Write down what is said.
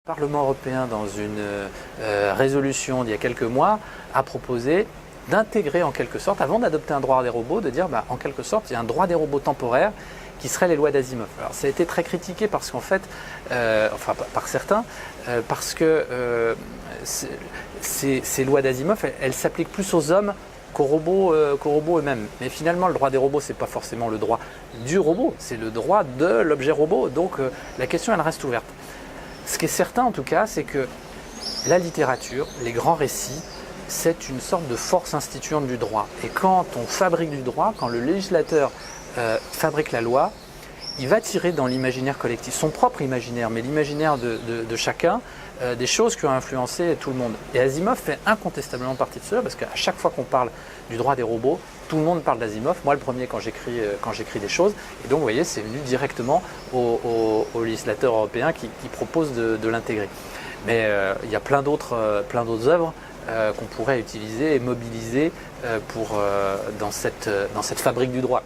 Le Parlement européen, dans une résolution d'il y a quelques mois, a proposé d'intégrer en quelque sorte, avant d'adopter un droit des robots, de dire en quelque sorte il y a un droit des robots temporaire qui serait les lois d'Asimov. Alors ça a été très critiqué parce qu'en fait, par certains, parce que ces lois d'Asimov, elles s'appliquent plus aux hommes qu'aux robots eux-mêmes. Mais finalement, le droit des robots, c'est pas forcément le droit du robot, c'est le droit de l'objet robot. Donc la question, elle reste ouverte. Ce qui est certain en tout cas, c'est que la littérature, les grands récits, c'est une sorte de force instituante du droit. Et quand on fabrique du droit, quand le législateur fabrique la loi, il va tirer dans l'imaginaire collectif, son propre imaginaire, mais l'imaginaire de chacun, des choses qui ont influencé tout le monde. Et Asimov fait incontestablement partie de cela, parce qu'à chaque fois qu'on parle du droit des robots, tout le monde parle d'Asimov, moi le premier quand j'écris des choses, et donc vous voyez, c'est venu directement au législateur européen qui propose de l'intégrer. Mais il y a plein d'autres œuvres qu'on pourrait utiliser et mobiliser dans cette fabrique du droit.